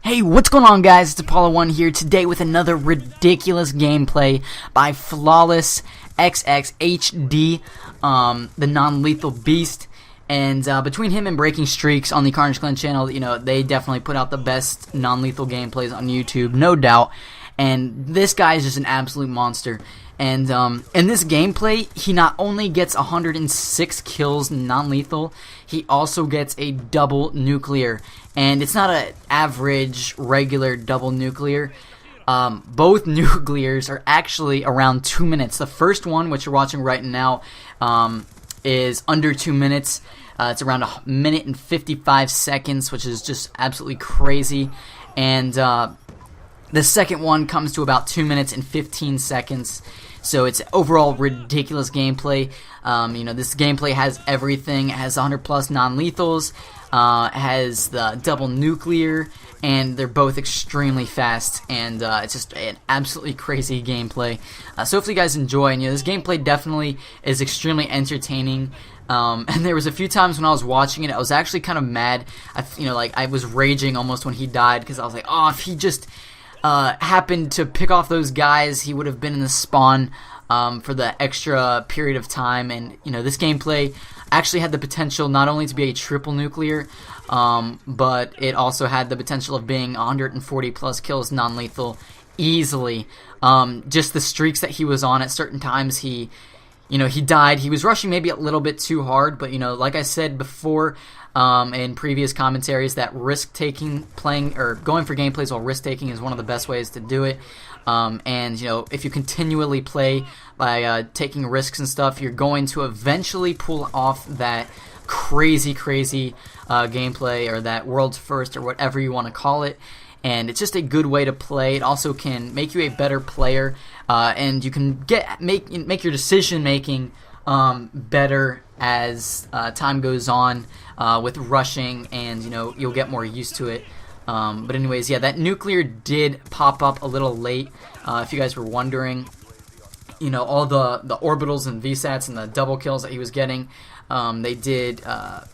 Hey, what's going on, guys? It's Apollo1 here today with another ridiculous gameplay by Flawless XXHD, the non-lethal beast. And between him and Breaking Streaks on the Carnage Clan channel, they definitely put out the best non-lethal gameplays on YouTube, no doubt. And this guy is just an absolute monster. And in this gameplay, he not only gets 106 kills non-lethal, he also gets a double nuclear. And it's not an average, regular double nuclear. Both nuclears are actually around 2 minutes. The first one, which you're watching right now, is under 2 minutes. It's around 1 minute and 55 seconds, which is just absolutely crazy. And the second one comes to about 2 minutes and 15 seconds. So it's overall ridiculous gameplay. This gameplay has everything. It has 100 plus non-lethals, has the double nuclear, and they're both extremely fast. And it's just an absolutely crazy gameplay. So hopefully you guys enjoy. And this gameplay definitely is extremely entertaining. And there was a few times when I was watching it, I was actually kind of mad. I was raging almost when he died because I was like, oh, if he just happened to pick off those guys, he would have been in the spawn for the extra period of time. And this gameplay actually had the potential not only to be a triple nuclear, but it also had the potential of being 140 plus kills non-lethal easily. Just the streaks that he was on at certain times, he died. He was rushing maybe a little bit too hard, but like I said before in previous commentaries, that risk-taking, playing or going for gameplays while risk-taking is one of the best ways to do it. And if you continually play by taking risks and stuff, you're going to eventually pull off that crazy gameplay, or that world's first, or whatever you want to call it. And it's just a good way to play. It also can make you a better player, and you can make your decision making better as time goes on with rushing, and you'll get more used to it. But anyways, yeah, that nuclear did pop up a little late. If you guys were wondering, all the orbitals and VSATs and the double kills that he was getting, they did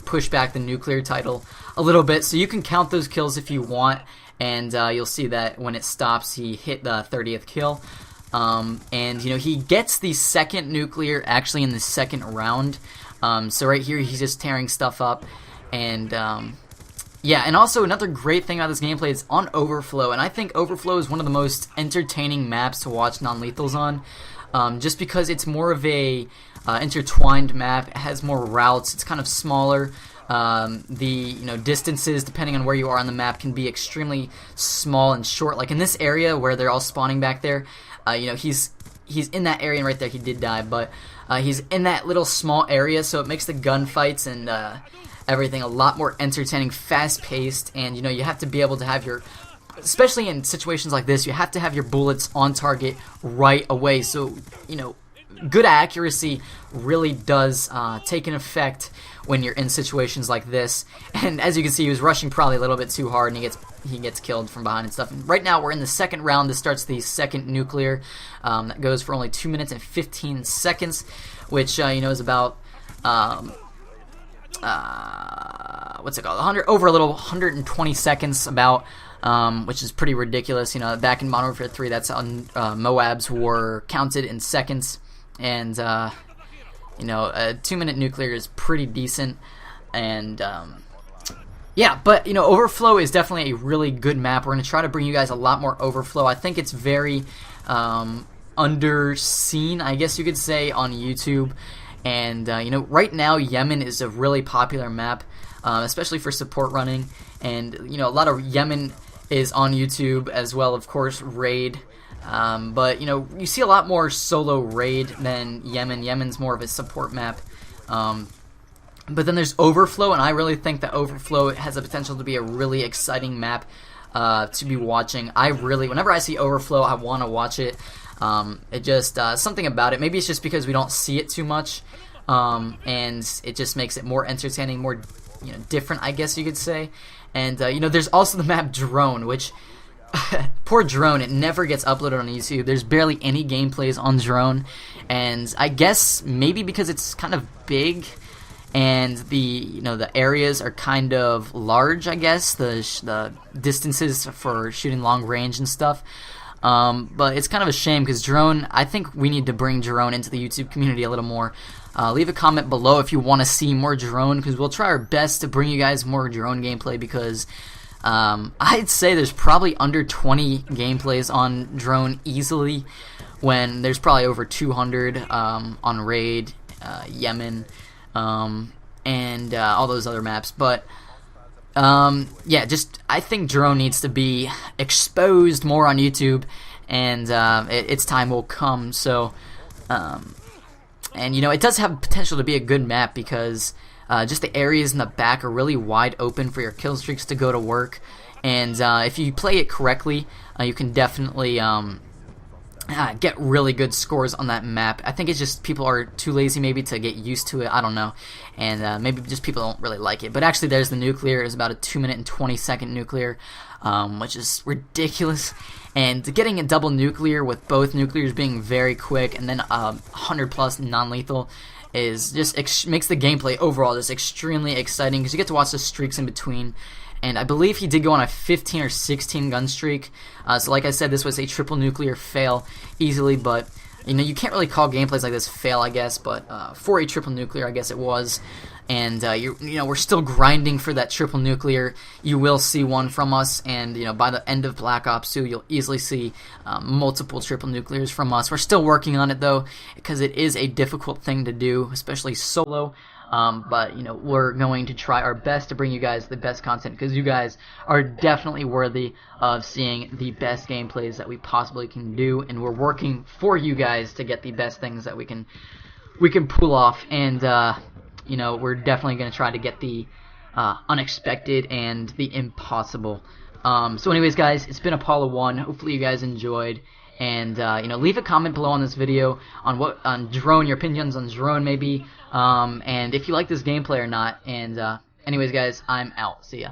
push back the nuclear title a little bit. So you can count those kills if you want. And you'll see that when it stops, he hit the 30th kill. And he gets the second nuclear actually in the second round. So right here, he's just tearing stuff up. And yeah, and also another great thing about this gameplay is on Overflow. And I think Overflow is one of the most entertaining maps to watch non-lethals on. Just because it's more of a intertwined map. It has more routes. It's kind of smaller. The distances, depending on where you are on the map, can be extremely small and short. Like in this area where they're all spawning back there, he's in that area, and right there he did die, but he's in that little small area, so it makes the gunfights and everything a lot more entertaining, fast-paced. And you have to be able to have your, especially in situations like this, you have to have your bullets on target right away. So good accuracy really does take an effect when you're in situations like this. And as you can see, he was rushing probably a little bit too hard, and he gets killed from behind and stuff. And right now we're in the second round. This starts the second nuclear that goes for only 2 minutes and 15 seconds, which is about what's it called? Over a little 120 seconds about. Which is pretty ridiculous. Back in Modern Warfare 3, that's on Moabs were counted in seconds. And a 2 minute nuclear is pretty decent. And yeah, but Overflow is definitely a really good map. We're going to try to bring you guys a lot more Overflow. I think it's very underseen, I guess you could say, on YouTube. And right now Yemen is a really popular map, especially for support running. And a lot of Yemen is on YouTube as well, of course, Raid. But you see a lot more solo Raid than Yemen. Yemen's more of a support map. But then there's Overflow, and I really think that Overflow has the potential to be a really exciting map to be watching. Whenever I see Overflow, I want to watch it. It just something about it. Maybe it's just because we don't see it too much, and it just makes it more entertaining, more different, I guess you could say. And there's also the map Drone, which poor Drone, it never gets uploaded on YouTube. There's barely any gameplays on Drone, and I guess maybe because it's kind of big and the areas are kind of large, I guess, the distances for shooting long range and stuff. But it's kind of a shame because drone, I think we need to bring drone into the YouTube community a little more. Leave a comment below if you want to see more drone, because we'll try our best to bring you guys more drone gameplay, because I'd say there's probably under 20 gameplays on drone easily, when there's probably over 200 on Raid, Yemen, and all those other maps. But yeah, I think drone needs to be exposed more on YouTube, and its time will come. So and it does have potential to be a good map, because just the areas in the back are really wide open for your kill streaks to go to work, and if you play it correctly, you can definitely get really good scores on that map. I think it's just people are too lazy maybe to get used to it. I don't know, and maybe just people don't really like it. But actually, there's the nuclear. It's about a 2-minute and 20-second nuclear, which is ridiculous. And getting a double nuclear with both nuclears being very quick, and then 100+ non-lethal, is just makes the gameplay overall just extremely exciting, because you get to watch the streaks in between. And I believe he did go on a 15 or 16 gun streak. So like I said, this was a triple nuclear fail easily, but you can't really call gameplays like this fail, I guess, but for a triple nuclear, I guess it was. And we're still grinding for that triple nuclear. You will see one from us, and by the end of Black Ops 2, you'll easily see multiple triple nuclears from us. We're still working on it though, because it is a difficult thing to do, especially solo. But we're going to try our best to bring you guys the best content, because you guys are definitely worthy of seeing the best gameplays that we possibly can do, and we're working for you guys to get the best things that we can pull off. And we're definitely going to try to get the unexpected and the impossible. So anyways, guys, it's been Apollo 1. Hopefully you guys enjoyed. And leave a comment below on this video on drone, your opinions on drone maybe, and if you like this gameplay or not. And anyways, guys, I'm out. See ya.